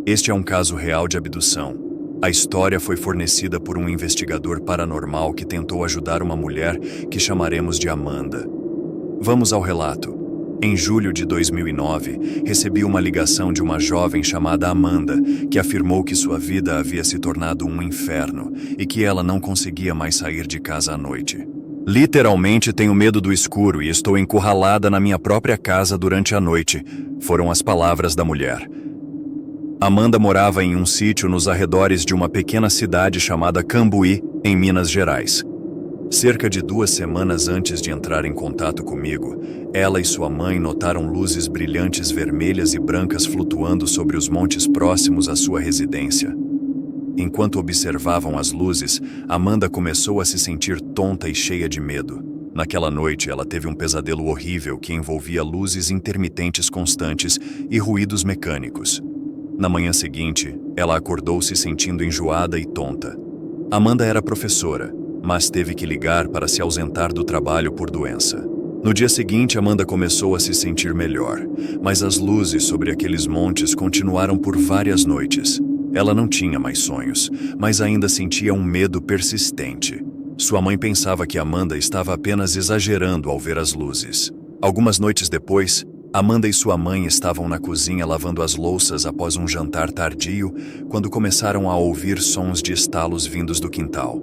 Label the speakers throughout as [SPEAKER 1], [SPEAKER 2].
[SPEAKER 1] Este é um caso real de abdução. A história foi fornecida por um investigador paranormal que tentou ajudar uma mulher que chamaremos de Amanda. Vamos ao relato. Em julho de 2009, recebi uma ligação de uma jovem chamada Amanda, que afirmou que sua vida havia se tornado um inferno e que ela não conseguia mais sair de casa à noite. Literalmente tenho medo do escuro e estou encurralada na minha própria casa durante a noite, foram as palavras da mulher. Amanda morava em um sítio nos arredores de uma pequena cidade chamada Cambuí, em Minas Gerais. Cerca de 2 semanas antes de entrar em contato comigo, ela e sua mãe notaram luzes brilhantes vermelhas e brancas flutuando sobre os montes próximos à sua residência. Enquanto observavam as luzes, Amanda começou a se sentir tonta e cheia de medo. Naquela noite, ela teve um pesadelo horrível que envolvia luzes intermitentes constantes e ruídos mecânicos. Na manhã seguinte, ela acordou se sentindo enjoada e tonta. Amanda era professora, mas teve que ligar para se ausentar do trabalho por doença. No dia seguinte, Amanda começou a se sentir melhor, mas as luzes sobre aqueles montes continuaram por várias noites. Ela não tinha mais sonhos, mas ainda sentia um medo persistente. Sua mãe pensava que Amanda estava apenas exagerando ao ver as luzes. Algumas noites depois, Amanda e sua mãe estavam na cozinha lavando as louças após um jantar tardio, quando começaram a ouvir sons de estalos vindos do quintal.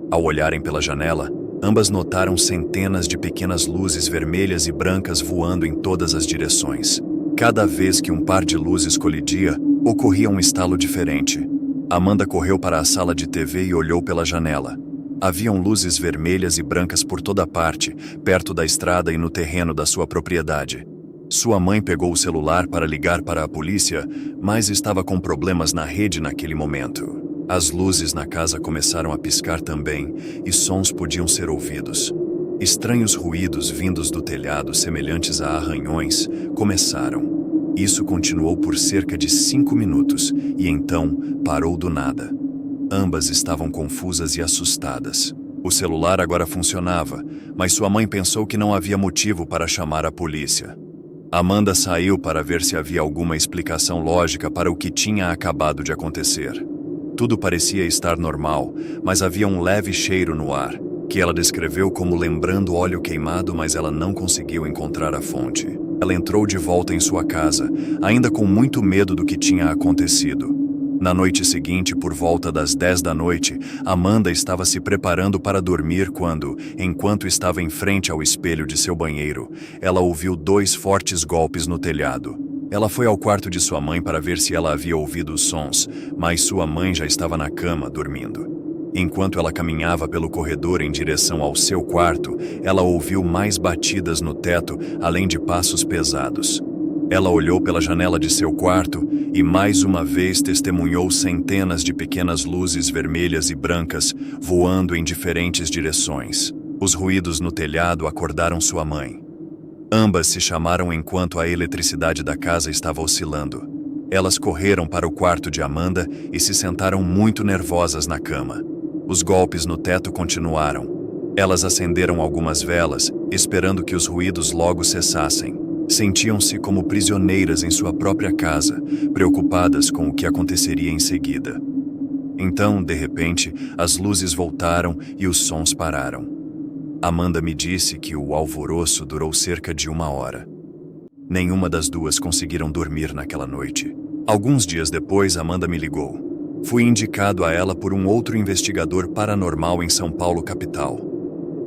[SPEAKER 1] Ao olharem pela janela, ambas notaram centenas de pequenas luzes vermelhas e brancas voando em todas as direções. Cada vez que um par de luzes colidia, ocorria um estalo diferente. Amanda correu para a sala de TV e olhou pela janela. Haviam luzes vermelhas e brancas por toda parte, perto da estrada e no terreno da sua propriedade. Sua mãe pegou o celular para ligar para a polícia, mas estava com problemas na rede naquele momento. As luzes na casa começaram a piscar também, e sons podiam ser ouvidos. Estranhos ruídos vindos do telhado, semelhantes a arranhões, começaram. Isso continuou por cerca de 5 minutos, e então parou do nada. Ambas estavam confusas e assustadas. O celular agora funcionava, mas sua mãe pensou que não havia motivo para chamar a polícia. Amanda saiu para ver se havia alguma explicação lógica para o que tinha acabado de acontecer. Tudo parecia estar normal, mas havia um leve cheiro no ar, que ela descreveu como lembrando óleo queimado, mas ela não conseguiu encontrar a fonte. Ela entrou de volta em sua casa, ainda com muito medo do que tinha acontecido. Na noite seguinte, por volta das 10 da noite, Amanda estava se preparando para dormir quando, enquanto estava em frente ao espelho de seu banheiro, ela ouviu 2 fortes golpes no telhado. Ela foi ao quarto de sua mãe para ver se ela havia ouvido os sons, mas sua mãe já estava na cama, dormindo. Enquanto ela caminhava pelo corredor em direção ao seu quarto, ela ouviu mais batidas no teto, além de passos pesados. Ela olhou pela janela de seu quarto e mais uma vez testemunhou centenas de pequenas luzes vermelhas e brancas voando em diferentes direções. Os ruídos no telhado acordaram sua mãe. Ambas se chamaram enquanto a eletricidade da casa estava oscilando. Elas correram para o quarto de Amanda e se sentaram muito nervosas na cama. Os golpes no teto continuaram. Elas acenderam algumas velas, esperando que os ruídos logo cessassem. Sentiam-se como prisioneiras em sua própria casa, preocupadas com o que aconteceria em seguida. Então, de repente, as luzes voltaram e os sons pararam. Amanda me disse que o alvoroço durou cerca de 1 hora. Nenhuma das duas conseguiram dormir naquela noite. Alguns dias depois, Amanda me ligou. Fui indicado a ela por um outro investigador paranormal em São Paulo, capital.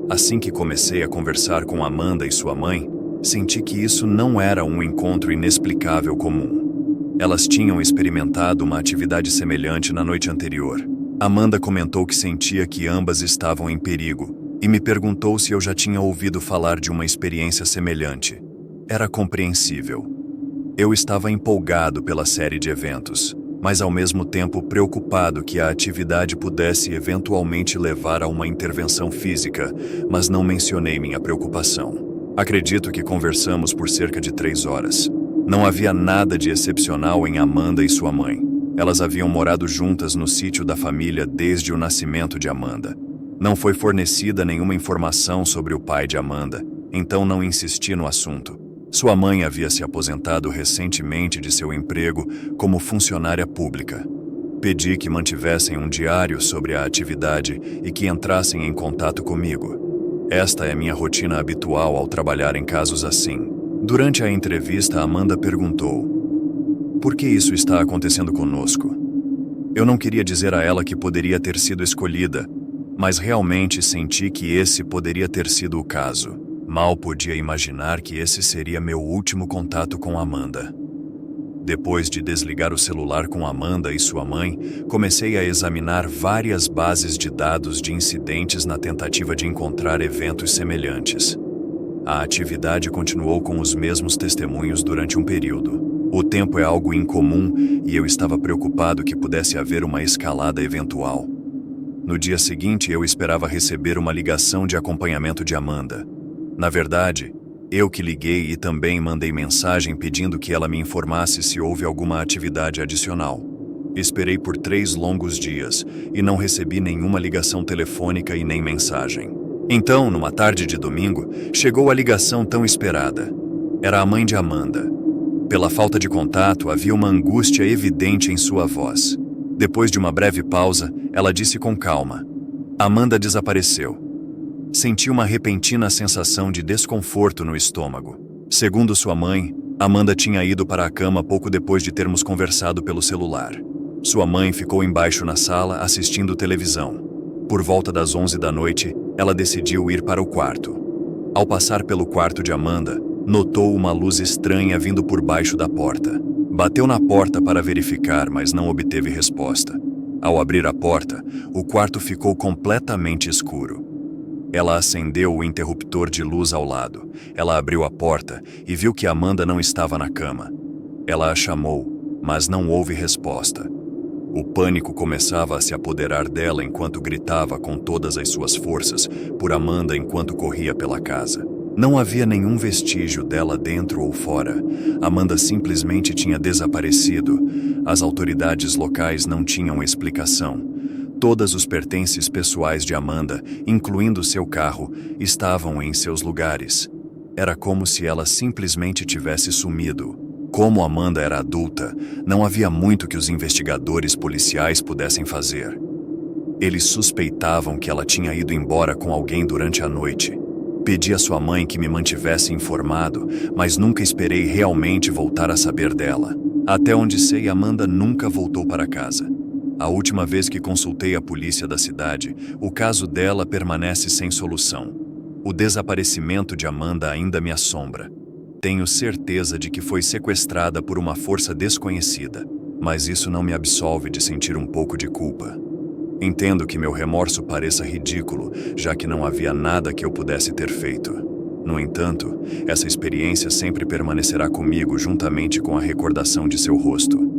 [SPEAKER 1] Assim que comecei a conversar com Amanda e sua mãe, senti que isso não era um encontro inexplicável comum. Elas tinham experimentado uma atividade semelhante na noite anterior. Amanda comentou que sentia que ambas estavam em perigo e me perguntou se eu já tinha ouvido falar de uma experiência semelhante. Era compreensível. Eu estava empolgado pela série de eventos, mas ao mesmo tempo preocupado que a atividade pudesse eventualmente levar a uma intervenção física, mas não mencionei minha preocupação. Acredito que conversamos por cerca de 3 horas. Não havia nada de excepcional em Amanda e sua mãe. Elas haviam morado juntas no sítio da família desde o nascimento de Amanda. Não foi fornecida nenhuma informação sobre o pai de Amanda, então não insisti no assunto. Sua mãe havia se aposentado recentemente de seu emprego como funcionária pública. Pedi que mantivessem um diário sobre a atividade e que entrassem em contato comigo. Esta é minha rotina habitual ao trabalhar em casos assim. Durante a entrevista, Amanda perguntou: "Por que isso está acontecendo conosco?" Eu não queria dizer a ela que poderia ter sido escolhida, mas realmente senti que esse poderia ter sido o caso. Mal podia imaginar que esse seria meu último contato com Amanda. Depois de desligar o celular com Amanda e sua mãe, comecei a examinar várias bases de dados de incidentes na tentativa de encontrar eventos semelhantes. A atividade continuou com os mesmos testemunhos durante um período. O tempo é algo incomum e eu estava preocupado que pudesse haver uma escalada eventual. No dia seguinte, eu esperava receber uma ligação de acompanhamento de Amanda. Na verdade, eu que liguei e também mandei mensagem pedindo que ela me informasse se houve alguma atividade adicional. Esperei por 3 longos dias e não recebi nenhuma ligação telefônica e nem mensagem. Então, numa tarde de domingo, chegou a ligação tão esperada. Era a mãe de Amanda. Pela falta de contato, havia uma angústia evidente em sua voz. Depois de uma breve pausa, ela disse com calma: "Amanda desapareceu." Senti uma repentina sensação de desconforto no estômago. Segundo sua mãe, Amanda tinha ido para a cama pouco depois de termos conversado pelo celular. Sua mãe ficou embaixo na sala assistindo televisão. Por volta das 11 da noite, ela decidiu ir para o quarto. Ao passar pelo quarto de Amanda, notou uma luz estranha vindo por baixo da porta. Bateu na porta para verificar, mas não obteve resposta. Ao abrir a porta, o quarto ficou completamente escuro. Ela acendeu o interruptor de luz ao lado. Ela abriu a porta e viu que Amanda não estava na cama. Ela a chamou, mas não houve resposta. O pânico começava a se apoderar dela enquanto gritava com todas as suas forças por Amanda enquanto corria pela casa. Não havia nenhum vestígio dela dentro ou fora. Amanda simplesmente tinha desaparecido. As autoridades locais não tinham explicação. Todos os pertences pessoais de Amanda, incluindo seu carro, estavam em seus lugares. Era como se ela simplesmente tivesse sumido. Como Amanda era adulta, não havia muito que os investigadores policiais pudessem fazer. Eles suspeitavam que ela tinha ido embora com alguém durante a noite. Pedi à sua mãe que me mantivesse informado, mas nunca esperei realmente voltar a saber dela. Até onde sei, Amanda nunca voltou para casa. A última vez que consultei a polícia da cidade, o caso dela permanece sem solução. O desaparecimento de Amanda ainda me assombra. Tenho certeza de que foi sequestrada por uma força desconhecida, mas isso não me absolve de sentir um pouco de culpa. Entendo que meu remorso pareça ridículo, já que não havia nada que eu pudesse ter feito. No entanto, essa experiência sempre permanecerá comigo juntamente com a recordação de seu rosto.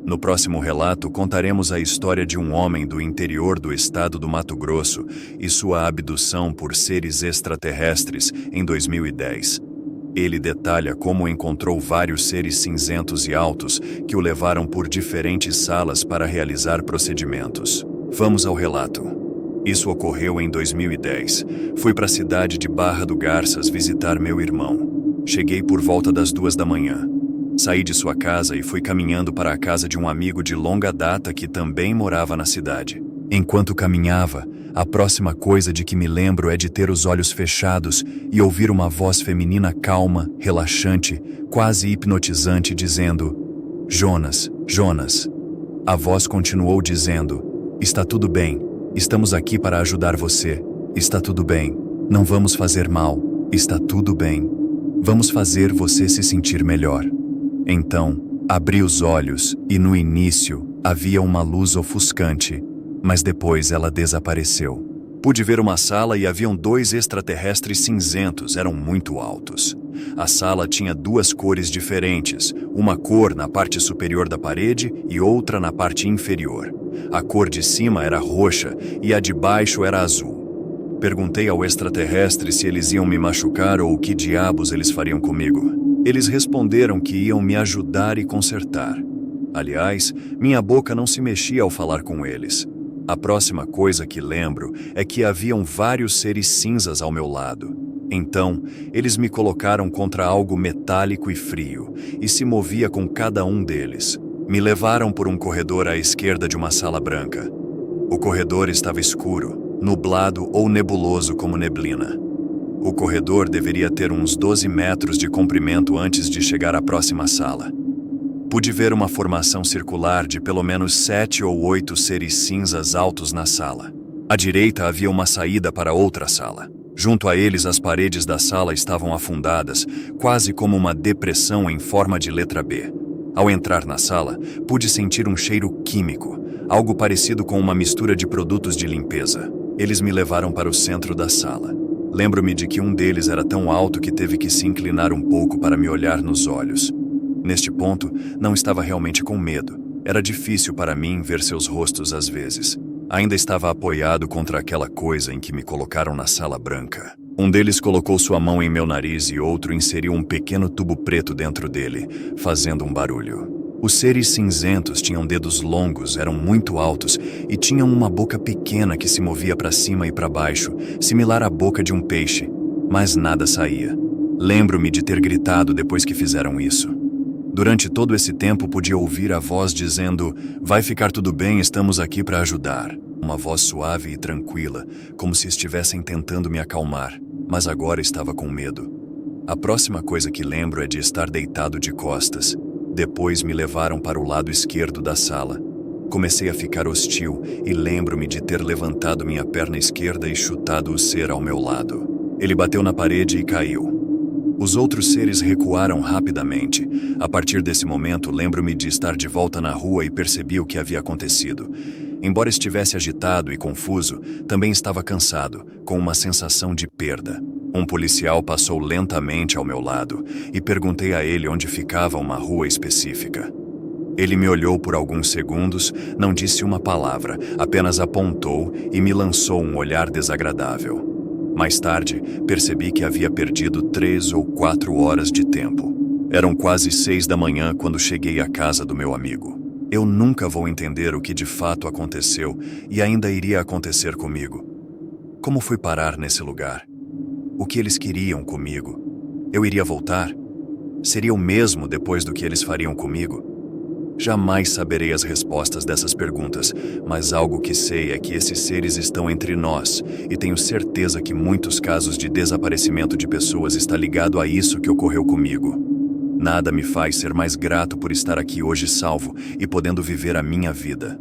[SPEAKER 1] No próximo relato, contaremos a história de um homem do interior do estado do Mato Grosso e sua abdução por seres extraterrestres em 2010. Ele detalha como encontrou vários seres cinzentos e altos que o levaram por diferentes salas para realizar procedimentos. Vamos ao relato. Isso ocorreu em 2010. Fui para a cidade de Barra do Garças visitar meu irmão. Cheguei por volta das 2 da manhã. Saí de sua casa e fui caminhando para a casa de um amigo de longa data que também morava na cidade. Enquanto caminhava, a próxima coisa de que me lembro é de ter os olhos fechados e ouvir uma voz feminina calma, relaxante, quase hipnotizante, dizendo: "Jonas, Jonas." A voz continuou dizendo: "Está tudo bem. Estamos aqui para ajudar você. Está tudo bem. Não vamos fazer mal. Está tudo bem. Vamos fazer você se sentir melhor." Então, abri os olhos e no início havia uma luz ofuscante, mas depois ela desapareceu. Pude ver uma sala e haviam 2 extraterrestres cinzentos, eram muito altos. A sala tinha 2 cores diferentes, uma cor na parte superior da parede e outra na parte inferior. A cor de cima era roxa e a de baixo era azul. Perguntei ao extraterrestre se eles iam me machucar ou o que diabos eles fariam comigo. Eles responderam que iam me ajudar e consertar. Aliás, minha boca não se mexia ao falar com eles. A próxima coisa que lembro é que haviam vários seres cinzas ao meu lado. Então, eles me colocaram contra algo metálico e frio, e se movia com cada um deles. Me levaram por um corredor à esquerda de uma sala branca. O corredor estava escuro, nublado ou nebuloso como neblina. O corredor deveria ter uns 12 metros de comprimento antes de chegar à próxima sala. Pude ver uma formação circular de pelo menos 7 ou 8 seres cinzas altos na sala. À direita havia uma saída para outra sala. Junto a eles, as paredes da sala estavam afundadas, quase como uma depressão em forma de letra B. Ao entrar na sala, pude sentir um cheiro químico, algo parecido com uma mistura de produtos de limpeza. Eles me levaram para o centro da sala. Lembro-me de que um deles era tão alto que teve que se inclinar um pouco para me olhar nos olhos. Neste ponto, não estava realmente com medo. Era difícil para mim ver seus rostos às vezes. Ainda estava apoiado contra aquela coisa em que me colocaram na sala branca. Um deles colocou sua mão em meu nariz e outro inseriu um pequeno tubo preto dentro dele, fazendo um barulho. Os seres cinzentos tinham dedos longos, eram muito altos e tinham uma boca pequena que se movia para cima e para baixo, similar à boca de um peixe, mas nada saía. Lembro-me de ter gritado depois que fizeram isso. Durante todo esse tempo podia ouvir a voz dizendo: "Vai ficar tudo bem, estamos aqui para ajudar." Uma voz suave e tranquila, como se estivessem tentando me acalmar, mas agora estava com medo. A próxima coisa que lembro é de estar deitado de costas. Depois me levaram para o lado esquerdo da sala. Comecei a ficar hostil e lembro-me de ter levantado minha perna esquerda e chutado o ser ao meu lado. Ele bateu na parede e caiu. Os outros seres recuaram rapidamente. A partir desse momento, lembro-me de estar de volta na rua e percebi o que havia acontecido. Embora estivesse agitado e confuso, também estava cansado, com uma sensação de perda. Um policial passou lentamente ao meu lado e perguntei a ele onde ficava uma rua específica. Ele me olhou por alguns segundos, não disse uma palavra, apenas apontou e me lançou um olhar desagradável. Mais tarde, percebi que havia perdido 3 ou 4 horas de tempo. Eram quase 6 da manhã quando cheguei à casa do meu amigo. Eu nunca vou entender o que de fato aconteceu e ainda iria acontecer comigo. Como fui parar nesse lugar? O que eles queriam comigo? Eu iria voltar? Seria o mesmo depois do que eles fariam comigo? Jamais saberei as respostas dessas perguntas, mas algo que sei é que esses seres estão entre nós e tenho certeza que muitos casos de desaparecimento de pessoas está ligado a isso que ocorreu comigo. Nada me faz ser mais grato por estar aqui hoje salvo e podendo viver a minha vida.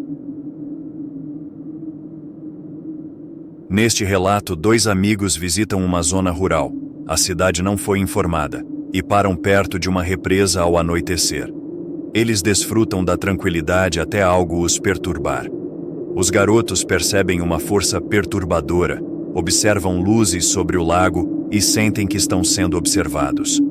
[SPEAKER 1] Neste relato, 2 amigos visitam uma zona rural. A cidade não foi informada e param perto de uma represa ao anoitecer. Eles desfrutam da tranquilidade até algo os perturbar. Os garotos percebem uma força perturbadora, observam luzes sobre o lago e sentem que estão sendo observados.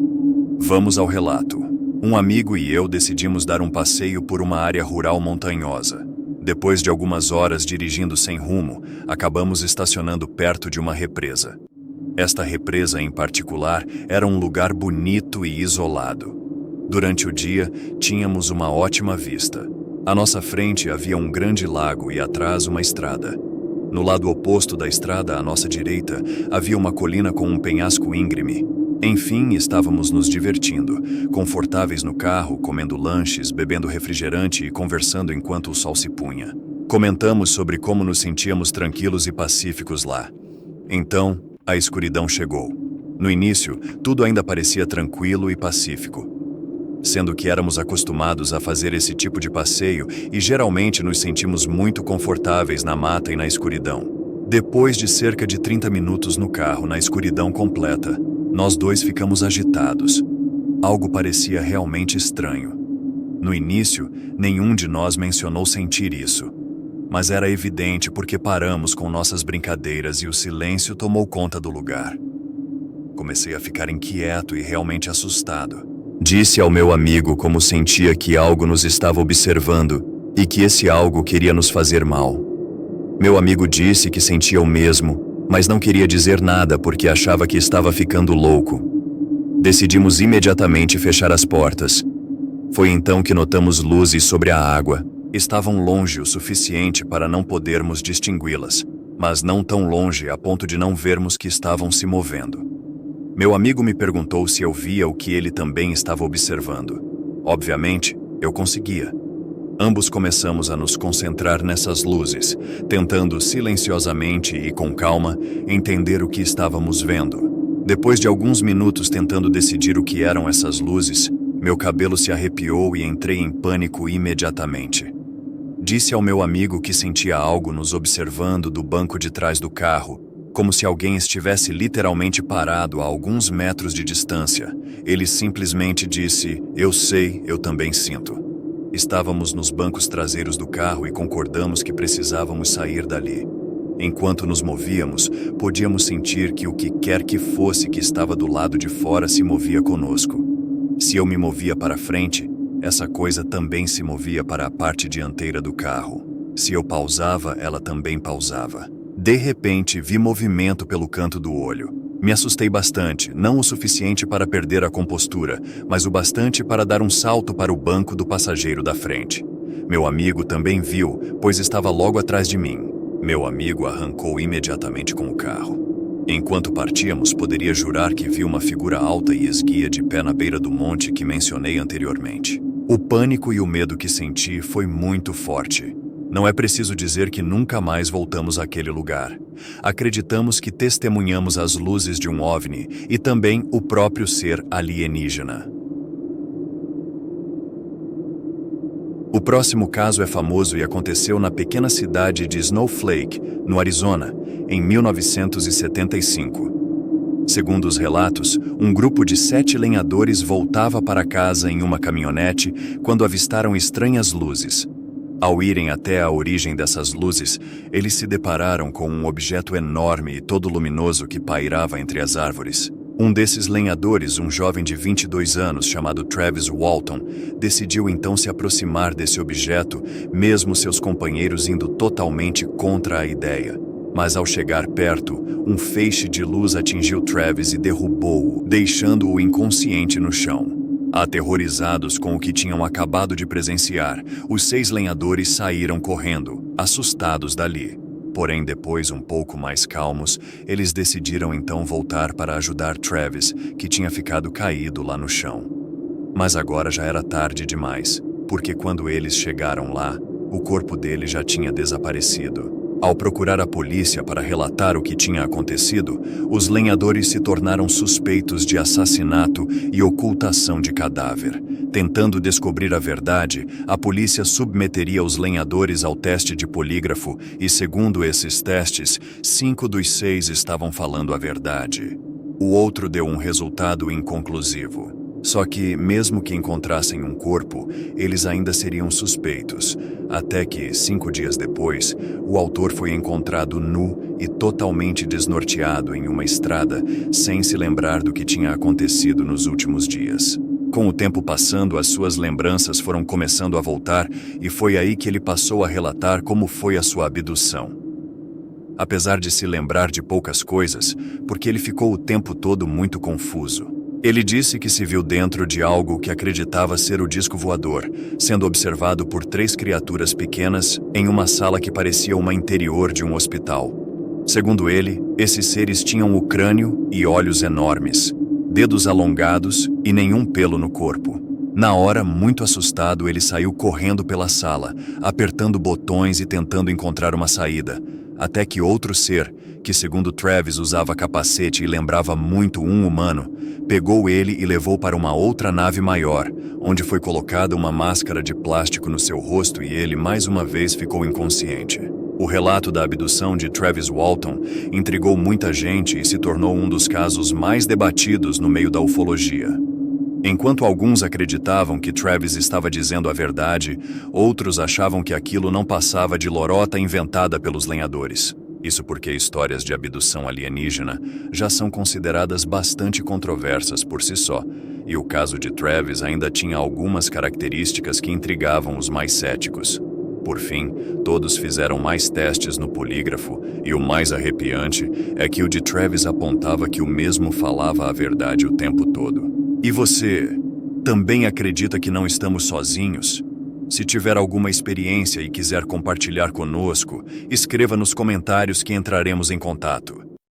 [SPEAKER 1] Vamos ao relato. Um amigo e eu decidimos dar um passeio por uma área rural montanhosa. Depois de algumas horas dirigindo sem rumo, acabamos estacionando perto de uma represa. Esta represa, em particular, era um lugar bonito e isolado. Durante o dia, tínhamos uma ótima vista. À nossa frente havia um grande lago e atrás uma estrada. No lado oposto da estrada, à nossa direita, havia uma colina com um penhasco íngreme. Enfim, estávamos nos divertindo, confortáveis no carro, comendo lanches, bebendo refrigerante e conversando enquanto o sol se punha. Comentamos sobre como nos sentíamos tranquilos e pacíficos lá. Então, a escuridão chegou. No início, tudo ainda parecia tranquilo e pacífico, sendo que éramos acostumados a fazer esse tipo de passeio e geralmente nos sentimos muito confortáveis na mata e na escuridão. Depois de cerca de 30 minutos no carro, na escuridão completa, nós dois ficamos agitados. Algo parecia realmente estranho. No início, nenhum de nós mencionou sentir isso, mas era evidente porque paramos com nossas brincadeiras e o silêncio tomou conta do lugar. Comecei a ficar inquieto e realmente assustado. Disse ao meu amigo como sentia que algo nos estava observando e que esse algo queria nos fazer mal. Meu amigo disse que sentia o mesmo, mas não queria dizer nada porque achava que estava ficando louco. Decidimos imediatamente fechar as portas. Foi então que notamos luzes sobre a água. Estavam longe o suficiente para não podermos distingui-las, mas não tão longe a ponto de não vermos que estavam se movendo. Meu amigo me perguntou se eu via o que ele também estava observando. Obviamente, eu conseguia. Ambos começamos a nos concentrar nessas luzes, tentando silenciosamente e com calma entender o que estávamos vendo. Depois de alguns minutos tentando decidir o que eram essas luzes, meu cabelo se arrepiou e entrei em pânico imediatamente. Disse ao meu amigo que sentia algo nos observando do banco de trás do carro, como se alguém estivesse literalmente parado a alguns metros de distância. Ele simplesmente disse: "Eu sei, eu também sinto." Estávamos nos bancos traseiros do carro e concordamos que precisávamos sair dali. Enquanto nos movíamos, podíamos sentir que o que quer que fosse que estava do lado de fora se movia conosco. Se eu me movia para frente, essa coisa também se movia para a parte dianteira do carro. Se eu pausava, ela também pausava. De repente, vi movimento pelo canto do olho. Me assustei bastante, não o suficiente para perder a compostura, mas o bastante para dar um salto para o banco do passageiro da frente. Meu amigo também viu, pois estava logo atrás de mim. Meu amigo arrancou imediatamente com o carro. Enquanto partíamos, poderia jurar que vi uma figura alta e esguia de pé na beira do monte que mencionei anteriormente. O pânico e o medo que senti foi muito forte. Não é preciso dizer que nunca mais voltamos àquele lugar. Acreditamos que testemunhamos as luzes de um OVNI e também o próprio ser alienígena. O próximo caso é famoso e aconteceu na pequena cidade de Snowflake, no Arizona, em 1975. Segundo os relatos, um grupo de 7 lenhadores voltava para casa em uma caminhonete quando avistaram estranhas luzes. Ao irem até a origem dessas luzes, eles se depararam com um objeto enorme e todo luminoso que pairava entre as árvores. Um desses lenhadores, um jovem de 22 anos chamado Travis Walton, decidiu então se aproximar desse objeto, mesmo seus companheiros indo totalmente contra a ideia. Mas ao chegar perto, um feixe de luz atingiu Travis e derrubou-o, deixando-o inconsciente no chão. Aterrorizados com o que tinham acabado de presenciar, os 6 lenhadores saíram correndo, assustados dali. Porém, depois, um pouco mais calmos, eles decidiram então voltar para ajudar Travis, que tinha ficado caído lá no chão. Mas agora já era tarde demais, porque quando eles chegaram lá, o corpo dele já tinha desaparecido. Ao procurar a polícia para relatar o que tinha acontecido, os lenhadores se tornaram suspeitos de assassinato e ocultação de cadáver. Tentando descobrir a verdade, a polícia submeteria os lenhadores ao teste de polígrafo e, segundo esses testes, 5 dos 6 estavam falando a verdade. O outro deu um resultado inconclusivo. Só que, mesmo que encontrassem um corpo, eles ainda seriam suspeitos, até que, 5 dias depois, o autor foi encontrado nu e totalmente desnorteado em uma estrada, sem se lembrar do que tinha acontecido nos últimos dias. Com o tempo passando, as suas lembranças foram começando a voltar e foi aí que ele passou a relatar como foi a sua abdução. Apesar de se lembrar de poucas coisas, porque ele ficou o tempo todo muito confuso. Ele disse que se viu dentro de algo que acreditava ser o disco voador, sendo observado por 3 criaturas pequenas em uma sala que parecia uma interior de um hospital. Segundo ele, esses seres tinham o crânio e olhos enormes, dedos alongados e nenhum pelo no corpo. Na hora, muito assustado, ele saiu correndo pela sala, apertando botões e tentando encontrar uma saída, até que outro ser, que segundo Travis usava capacete e lembrava muito um humano, pegou ele e levou para uma outra nave maior, onde foi colocada uma máscara de plástico no seu rosto e ele mais uma vez ficou inconsciente. O relato da abdução de Travis Walton intrigou muita gente e se tornou um dos casos mais debatidos no meio da ufologia. Enquanto alguns acreditavam que Travis estava dizendo a verdade, outros achavam que aquilo não passava de lorota inventada pelos lenhadores. Isso porque histórias de abdução alienígena já são consideradas bastante controversas por si só, e o caso de Travis ainda tinha algumas características que intrigavam os mais céticos. Por fim, todos fizeram mais testes no polígrafo, e o mais arrepiante é que o de Travis apontava que o mesmo falava a verdade o tempo todo. E você também acredita que não estamos sozinhos? Se tiver alguma experiência e quiser compartilhar conosco, escreva nos comentários que entraremos em contato.